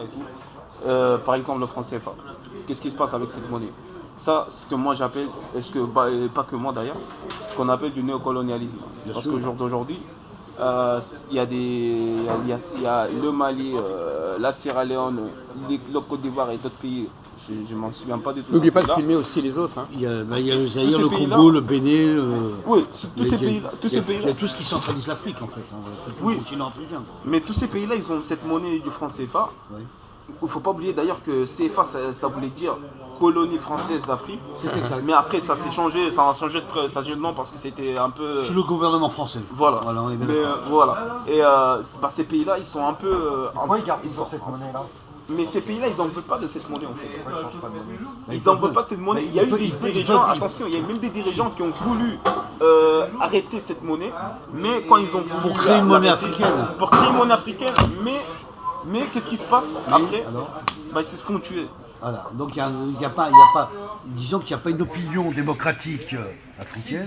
et tout. Par exemple, le franc CFA. Qu'est-ce qui se passe avec cette monnaie? Ça, ce que moi j'appelle, et pas que moi d'ailleurs, ce qu'on appelle du néocolonialisme. Bien Parce sûr. qu'au jour d'aujourd'hui, il y a il y a le Mali, la Sierra Leone, le Côte d'Ivoire et d'autres pays. Je m'en souviens pas de tout N'oubliez ces pas de pays-là. filmer aussi les autres. Hein. Il y a le Zaïre, ces le pays-là- Congo, le Bénin. Oui, Il tous y a- ces il y a- pays-là, tous il y a- ces pays-là. il y a tout ce qui centralise l'Afrique en fait, hein, tout Oui. le continent africain. Mais tous ces pays-là, ils ont cette monnaie du franc CFA. Oui. Il ne faut pas oublier d'ailleurs que CFA, ça voulait dire colonie française d'Afrique. C'est exact. Mais après, ça s'est changé, ça a changé de nom parce que c'était un peu. Sous le gouvernement français. Voilà. Voilà, on est bien Mais d'accord. voilà. Et ces pays-là, ils sont un peu. Pourquoi ils gardent ils sont- toujours cette monnaie-là? Mais ces pays-là, ils n'en veulent pas de cette monnaie en fait. Pourquoi ils changent pas de monnaie? Ils n'en veulent pas de cette monnaie. Il y a eu des dirigeants, attention, il y a même des dirigeants qui ont voulu arrêter cette monnaie, mais quand ils ont voulu. Pour créer une monnaie l'arrêter- africaine. Pour créer une monnaie africaine, mais qu'est-ce qui se passe après? alors Ils se font tuer. Voilà. Donc il y a pas, disons qu'il n'y a pas une opinion démocratique africaine.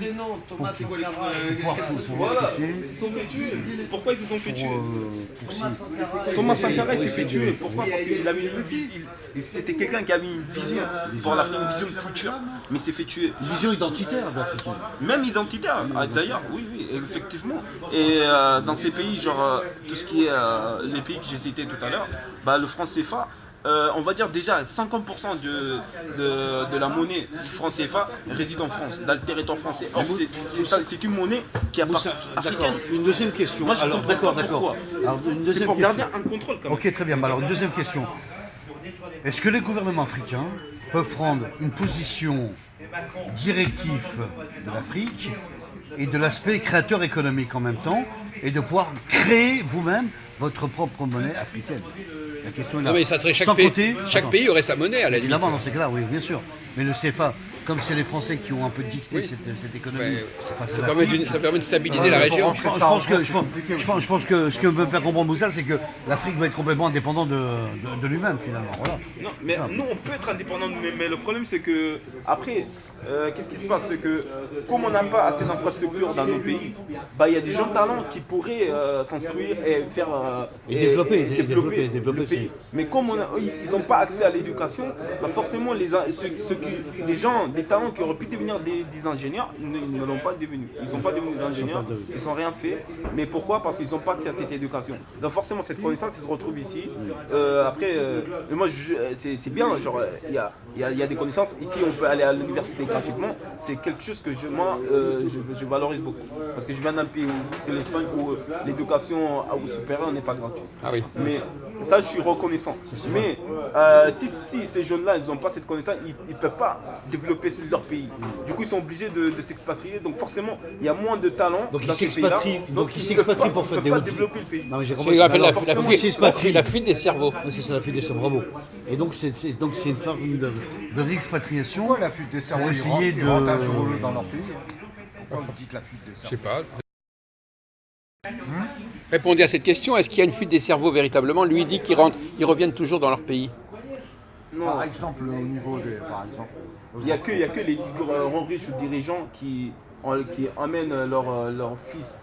Voilà, ils se sont fait tuer. Pourquoi ils se sont fait tuer? Thomas Sankara, il s'est fait tuer. Pourquoi? Parce qu'il avait c'était quelqu'un qui avait une vision pour l'Afrique, une vision future, mais il s'est fait tuer. Une vision identitaire d'Africaine. Même identitaire, d'ailleurs, oui, effectivement. Et dans ces pays, genre tout ce qui est les pays que j'ai cités tout à l'heure, le franc CFA, on va dire déjà 50% de la monnaie du franc CFA réside en France, dans le territoire français. Or, c'est une monnaie qui appartient D'accord. africaine. Une deuxième question. Moi, je Alors, comprends d'accord, pas pourquoi. Alors, une C'est deuxième pour question. garder un contrôle quand même. Ok, très bien. Alors, une deuxième question. Est-ce que les gouvernements africains peuvent prendre une position directive de l'Afrique et de l'aspect créateur économique en même temps et de pouvoir créer vous-même votre propre monnaie africaine? La question est là. Non mais ça serait Sans côté- chaque Attends. pays aurait sa monnaie à la limite. Évidemment, dans ces cas-là, oui, bien sûr. Mais le CFA, comme c'est les Français qui ont un peu dicté Oui. cette économie, Ouais, c'est pas ça permet de stabiliser la région. je pense que ce que veut faire comprendre Moussa, c'est que l'Afrique va être complètement indépendante de lui-même, finalement. Voilà. Non, mais nous, on peut être indépendant de nous-mêmes, mais le problème, c'est que, après, qu'est-ce qui se passe? C'est que, comme on n'a pas assez d'infrastructures dans nos pays, il y a des gens de talent qui pourraient s'instruire et faire. Et développer le pays. Mais comme ils n'ont pas accès à l'éducation, forcément, les gens, des talents qui auraient pu devenir des ingénieurs, ils ne l'ont pas devenu. Ils ne sont pas devenus des ingénieurs, ils n'ont rien fait. Mais pourquoi? Parce qu'ils n'ont pas accès à cette éducation. Donc, forcément, cette connaissance, elle se retrouve ici. Après, moi, c'est bien, genre, il y a des connaissances. Ici, on peut aller à l'université gratuitement. C'est quelque chose que je valorise beaucoup. Parce que je viens d'un pays où c'est l'Espagne où l'éducation supérieure n'est pas gratuite. Ah oui. Mais ça, je suis reconnaissant. Mais si ces jeunes-là, ils n'ont pas cette connaissance, ils ne peuvent pas développer leur pays. Du coup, ils sont obligés de s'expatrier. Donc forcément, il y a moins de talents Donc dans ils ces pays-là. s'expatrient pour faire ils des peuvent pas outils. développer le pays. Non, mais j'ai C'est compris. ce qu'on appelle Alors, forcément, s'ils s'expatrient. la fuite des cerveaux. Oui, c'est ça, la fuite des cerveaux, bravo. Et donc c'est une forme de réexpatriation. Pourquoi la fuite des cerveaux, Pour essayer ils rentrent un de- jour ou l'autre dans leur pays? Pourquoi vous dites la fuite des Je cerveaux? sais pas. Répondez à cette question, est-ce qu'il y a une fuite des cerveaux véritablement? Lui il dit qu'ils reviennent toujours dans leur pays. Non. Par exemple, au niveau des... Par exemple, Il n'y a que les grands riches ou dirigeants qui emmènent leurs fils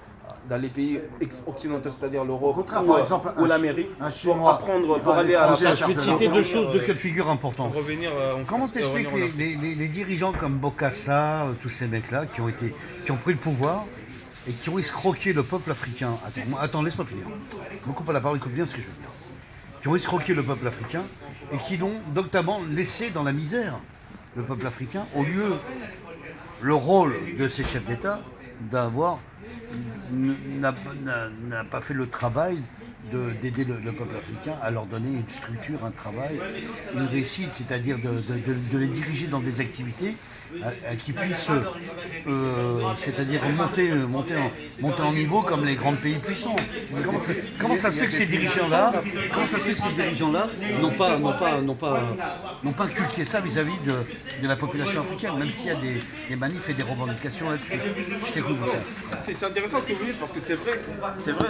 dans les pays occidentaux, c'est-à-dire Au l'Europe contraire, par exemple, ou l'Amérique, un pour Chinois, apprendre, il pour va aller à la l'étranger, Je vais te citer deux choses de cas de figure importants. pour revenir en Comment France, t'expliques revenir en Afrique. les dirigeants comme Bokassa, tous ces mecs-là qui ont pris le pouvoir et qui ont escroqué le peuple africain? Attends, laisse-moi finir. Je me coupe pas la parole, écoute bien ce que je veux dire. Qui ont escroqué le peuple africain et qui l'ont notamment laissé dans la misère, le peuple africain, au lieu le rôle de ces chefs d'État n'a pas fait le travail d'aider le peuple africain à leur donner une structure, un travail, une réussite, c'est-à-dire de les diriger dans des activités qui puissent, c'est-à-dire monter en niveau comme les grands pays puissants. Comment ça se fait que ces dirigeants-là, n'ont pas inculqué ça vis-à-vis de la population africaine, même s'il y a des manifs et des revendications là-dessus. Je t'écoute ça. C'est intéressant ce que vous dites parce que c'est vrai.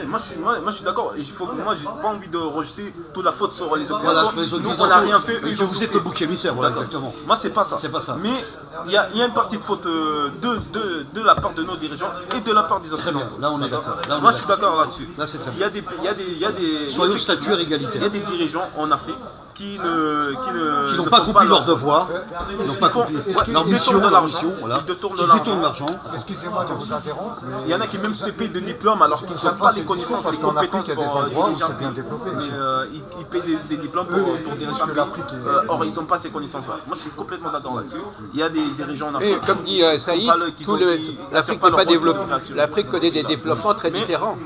Moi je suis d'accord. Il moi, j'ai pas envie de rejeter toute la faute sur les Voilà, Occidentaux. sur les Nous, Occidentaux. on n'a rien fait. Et Eux, que vous êtes le bouc émissaire, voilà, D'accord. exactement. Moi, c'est pas ça. C'est pas ça. Mais il y a une partie de faute de la part de nos dirigeants et de la part des Occidentaux. Là, on est d'accord. Là, on Moi, est je suis d'accord là-dessus. Là, c'est ça. Il y a des Soyons statuaire égalitaire. Il y a des dirigeants en Afrique qui Qui n'ont pas accompli leur devoir, ils n'ont pas accompli leur mission, voilà. Ils détournent Qui détournent l'argent. Excusez-moi de vous interrompre, mais Il y en a qui même se payent des diplômes alors qu'ils n'ont pas les connaissances, parce les qu'en Afrique, compétences il y a des pour endroits où diriger un c'est bien pays. développé, Mais monsieur. ils payent des diplômes pour diriger un que pays. l'Afrique est- Or, ils n'ont pas ces connaissances-là. Moi, je suis complètement d'accord là-dessus. Il y a des dirigeants en Et Afrique. comme dit Saïd, l'Afrique n'est pas développée. L'Afrique connaît des développements très différents.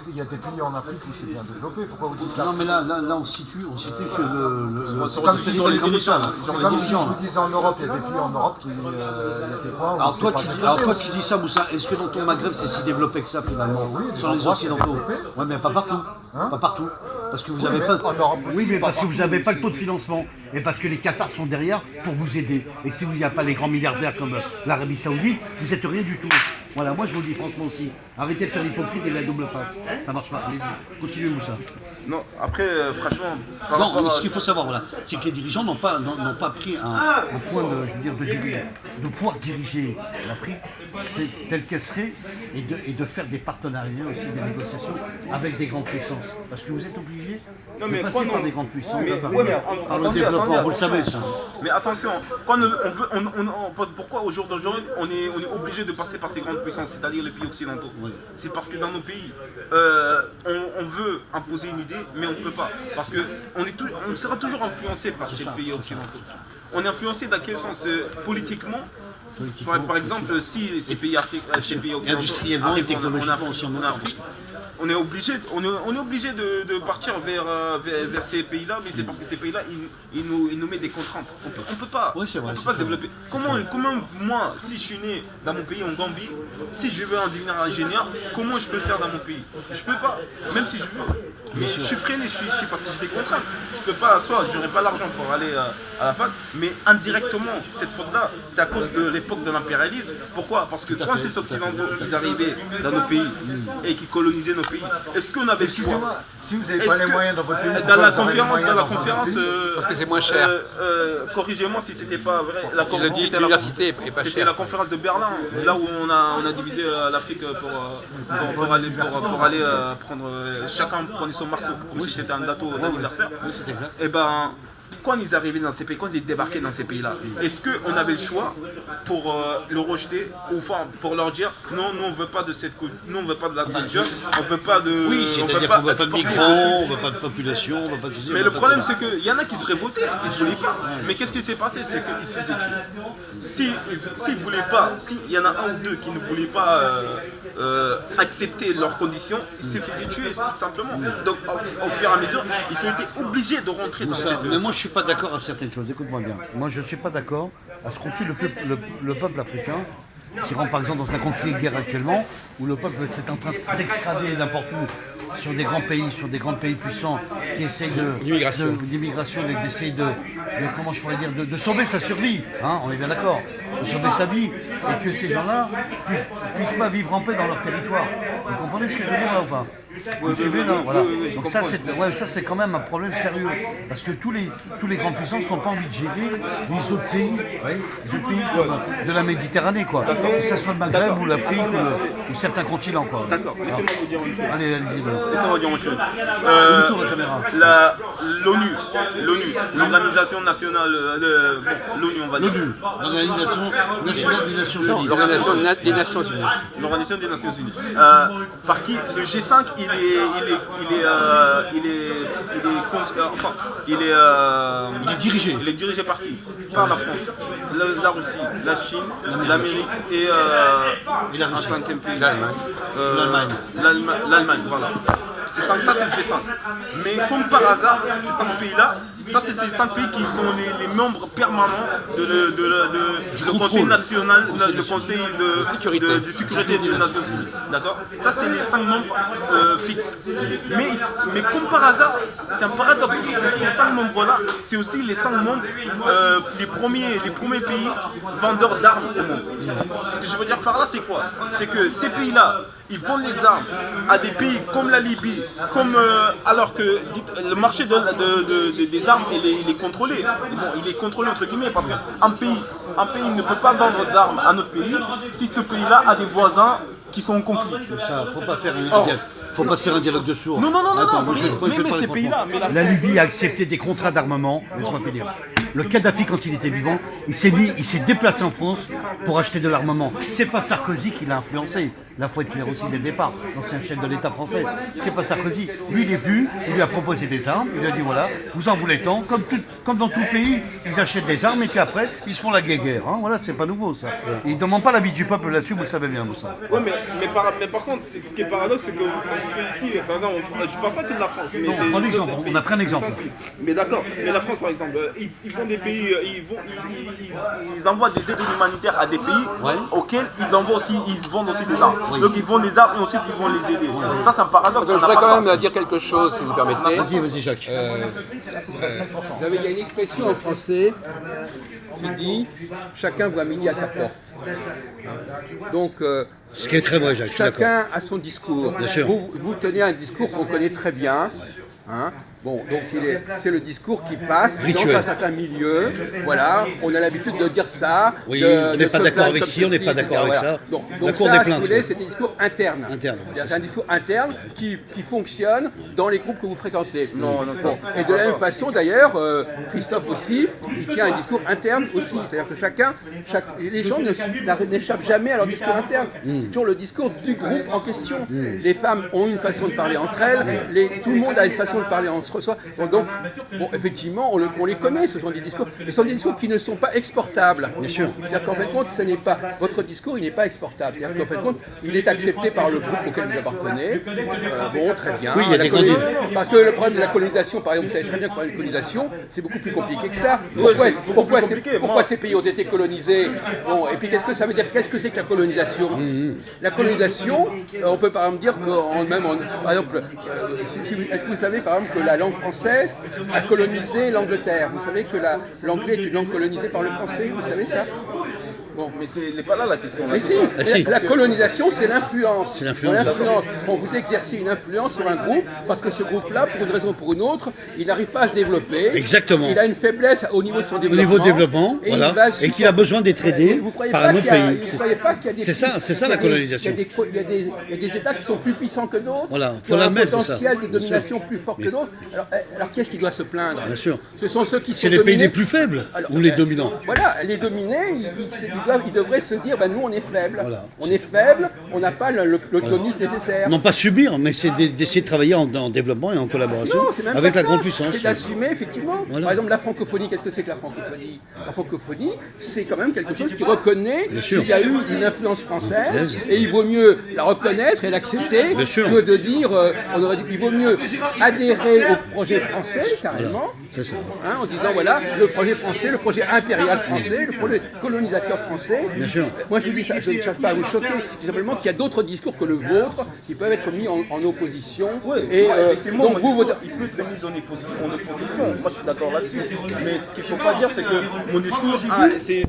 Il y a des pays en Afrique où c'est bien développé. Pourquoi vous dites Non, là? mais là, on situe sur Comme si sur les dirigeants. C'est comme si je vous disais en Europe, il y a des pays en Europe qui. Il y a des coins où Alors c'est toi, pas tu dis, développé aussi. ça, Moussa, est-ce que dans ton Maghreb c'est si développé que ça finalement Oui, sur des les endroits, c'est Occidentaux? développé. Ouais, mais pas partout. Hein Pas partout. Parce que vous Oui, n'avez mais pas. en Europe aussi, Oui, mais pas parce que vous partout n'avez pas le aussi. taux de financement. Et parce que les Qatars sont derrière pour vous aider. Et si il n'y a pas les grands milliardaires comme l'Arabie Saoudite, vous n'êtes rien du tout. Voilà, moi je vous le dis franchement aussi. Arrêtez de faire l'hypocrite et la double face. Ça marche pas. Allez-y. Continuez, Moussa. Non, après, franchement, par Non, rapport mais à- ce qu'il faut savoir, voilà, c'est que les dirigeants n'ont pas pris un point de, je veux dire, de pouvoir diriger l'Afrique telle qu'elle serait et de faire des partenariats aussi, des négociations avec des grandes puissances. Parce que vous êtes obligés Non, de mais passer quoi, par non. des grandes puissances, Mais- par, ouais, mais par le attendez, développement, attendez, vous le savez ça. Mais attention, quand on veut, pourquoi au jour d'aujourd'hui on est obligé de passer par ces grandes puissances, c'est-à-dire les pays occidentaux? Oui. C'est parce que dans nos pays, on veut imposer une idée, mais on ne peut pas. Parce qu'on sera toujours influencé par ces ça, pays c'est ça, occidentaux. c'est ça. On est influencé dans quel sens? Politiquement. Politiquement, Par exemple, si ces pays occidentaux industriellement et arrivent technologiquement aussi en en Afrique, on est obligé de partir vers ces pays-là, mais c'est parce que ces pays-là, ils nous mettent des contraintes. On peut pas, Oui, c'est vrai, on peut c'est pas se vrai. développer. Comment moi, si je suis né dans mon pays en Gambie, si je veux en devenir ingénieur, comment je peux le faire dans mon pays? Je peux pas, même si je veux. Mais je suis freiné, je suis parce que j'ai des contraintes. Je peux pas, soit j'aurais pas l'argent pour aller à la fac, mais indirectement, cette faute-là, c'est à cause de l'époque de l'impérialisme. Pourquoi? Parce que Tout à quand fait, ces tout à fait, Occidentaux tout à ils fait. arrivaient dans nos pays et qui colonisaient nos pays, est-ce qu'on avait le choix? Excusez-moi, si vous n'avez Est-ce pas les que- moyens dans votre pays, Dans pourquoi la vous avez les conférence, moyens dans votre pays Parce que c'est moins cher. Corrigez-moi si c'était pas vrai. Il a dit l'université est pas C'était chère. la conférence de Berlin, là où on a divisé l'Afrique pour aller prendre. Chacun prenait son morceau comme si c'était un gâteau d'anniversaire. Oui, c'est exact. Et ben, quand ils arrivaient dans ces pays, quand ils débarquaient dans ces pays-là, est-ce qu'on avait le choix pour le rejeter ou enfin pour leur dire non, nous on veut pas de cette culture, nous on veut pas de la culture, on veut pas de. Oui, on c'est-à-dire qu'on ne veut pas de exporter. migrants, on ne veut pas de population, on ne veut pas de ceci, on Mais veut le pas de problème, cela. c'est qu'il y en a qui se révoltaient, ils ne voulaient pas. Mais qu'est-ce qui s'est passé? C'est qu'ils se faisaient tuer. S'ils ne voulaient pas, s'il y en a un ou deux qui ne voulaient pas accepter leurs conditions, ils se faisaient tuer, tout simplement. Donc, au fur et à mesure, ils ont été obligés de rentrer dans Ça, cette. mais moi je suis pas d'accord à certaines choses, écoute-moi bien. Moi je suis pas d'accord à ce qu'on tue le peuple africain qui rentre par exemple dans un conflit de guerre actuellement où le peuple est en train de s'extrader n'importe où sur des grands pays puissants qui essayent d'immigration, d'essayer comment je pourrais dire, de sauver sa survie, hein, on est bien d'accord, de sauver sa vie et que ces gens-là puissent pas vivre en paix dans leur territoire. Vous comprenez ce que je veux dire là ou pas? Vous suivez là, voilà. oui, je Donc ça comprends. c'est quand même un problème sérieux parce que tous les grands puissances n'ont pas envie de gérer les autres pays, de la Méditerranée quoi. Que ce soit le Maghreb ou l'Afrique ou certains continents quoi. D'accord, laissez-moi vous dire une chose. Allez. Laissez-moi dire une chose. Retour la caméra. L'ONU, l'organisation nationale, l'ONU, on va dire. L'Organisation nationale des Nations Unies. L'Organisation des Nations Unies. L'Organisation des Nations Unies. Par qui le G5 il est dirigé. Il est dirigé par qui? Par la France, la Russie, la Chine, l'Amérique et la un Russie. cinquième pays. L'Allemagne. L'Allemagne, voilà. Ça c'est le G5. Mais comme par hasard, ces 5 pays-là, Ça, c'est ces 5 pays qui sont les membres permanents le Conseil national, le Conseil de sécurité des Nations Unies. D'accord? Ça, c'est les 5 membres fixes. Mais comme par hasard, c'est un paradoxe, parce que ces 5 membres-là, c'est aussi les 5 membres, les premiers pays vendeurs d'armes au monde. Ce que je veux dire par là, c'est quoi? C'est que ces pays-là, ils vendent les armes à des pays comme la Libye, alors que le marché des armes, il est contrôlé. Bon, il est contrôlé entre guillemets, parce qu'un pays ne peut pas vendre d'armes à notre pays si ce pays-là a des voisins qui sont en conflit. Ça, faut pas se faire un dialogue de sourds. Non, Attends, moi, je vais mais parler ces pays-là, franchement. La Libye a accepté des contrats d'armement, laisse-moi finir. Le Kadhafi, quand il était vivant, il s'est déplacé en France pour acheter de l'armement. C'est pas Sarkozy qui l'a influencé. Là, faut être clair aussi dès le départ. L'ancien chef de l'État français, c'est pas Sarkozy. Lui, il est venu, il lui a proposé des armes, il lui a dit voilà, vous en voulez tant. Comme dans tout pays, ils achètent des armes et puis après, ils se font la guerre. Hein. Voilà, c'est pas nouveau ça. Et ils ne demandent pas l'avis du peuple là-dessus, vous le savez bien, vous ça. Ouais, mais par contre, ce qui est paradoxe, c'est que ici, par exemple, je parle pas que de la France. Mais prends l'exemple, on a pris un exemple. Mais d'accord, mais la France, par exemple, ils font des pays, ils envoient des aides humanitaires à des pays auxquels ils vendent aussi des armes. Oui. Donc ils vendent les armes et ensuite ils vont les aider. Oui. Ça, c'est un paradoxe. Je voudrais quand même dire quelque chose, si vous permettez. Vas-y, Jacques. Il y a une expression en français qui dit « chacun voit midi à sa porte ». Donc, ce qui est très vrai, Jacques. Chacun a son discours. Bien sûr. Vous tenez un discours qu'on connaît très bien. Hein. Bon, donc c'est le discours qui passe dans un certain milieu. Voilà, on a l'habitude de dire ça. Oui, on n'est pas d'accord avec ci, on n'est pas d'accord avec ça. Donc ça, si vous voulez, c'est des discours internes. C'est un discours interne qui fonctionne dans les groupes que vous fréquentez. Et de la même façon, d'ailleurs, Christophe aussi, il tient un discours interne aussi. C'est-à-dire que les gens n'échappent jamais à leur discours interne. C'est toujours le discours du groupe en question. Les femmes ont une façon de parler entre elles, tout le monde a une façon de parler entre soi. Donc, effectivement, on les connaît, ce sont des discours, mais ce sont des discours qui ne sont pas exportables. Bien sûr. C'est-à-dire qu'en fait, votre discours, il n'est pas exportable. C'est-à-dire qu'en fait, il est accepté par le groupe auquel vous appartenez. Bon, très bien. Oui, il y a des candidats. Parce que le problème de la colonisation, par exemple, vous savez très bien que le problème de la colonisation, c'est beaucoup plus compliqué que ça. Pourquoi ces pays ont été colonisés? Bon, et puis qu'est-ce que ça veut dire? Qu'est-ce que c'est que la colonisation? La colonisation, on peut par exemple dire par exemple, est-ce que vous savez par exemple que la langue française a colonisé l'Angleterre? Vous savez que l'anglais est une langue colonisée par le français, vous savez ça? Bon, mais ce n'est pas là la question. Mais si, la colonisation, c'est l'influence. Bon, vous exercez une influence sur un groupe parce que ce groupe-là, pour une raison ou pour une autre, il n'arrive pas à se développer. Exactement. Il a une faiblesse au niveau de son développement. Au niveau de développement, et qu'il a besoin d'être aidé par un autre pays. Vous ne croyez pas qu'il y a des... C'est ça la colonisation. Il y a des États qui sont plus puissants que d'autres. Voilà, il faut la mettre, ça. Un potentiel de domination plus fort que d'autres. Alors qui est-ce qui doit se plaindre? Bien sûr. Ce sont ceux qui sont dominés. C'est les pays les plus faibles ou les dominants. Voilà, les dominés, ils devraient se dire, nous on est faibles. Voilà. On est faibles, on n'a pas le tonus nécessaire. Non pas subir, mais c'est d'essayer de travailler en développement et en collaboration avec la grande puissance. C'est d'assumer, effectivement. Voilà. Par exemple, la francophonie, qu'est-ce que c'est que la francophonie? La francophonie, c'est quand même quelque chose qui reconnaît qu'il y a eu une influence française et il vaut mieux la reconnaître et l'accepter que de dire, il vaut mieux adhérer au projet français, carrément, en disant voilà, le projet français, le projet impérial français, le projet colonisateur français. Bien sûr. Moi je dis ça, je ne cherche pas à vous choquer, c'est simplement qu'il y a d'autres discours que le vôtre qui peuvent être mis en opposition. Effectivement, donc il peut être mis en opposition. Moi je suis d'accord là-dessus. Mais ce qu'il ne faut pas dire, c'est que mon discours, c'est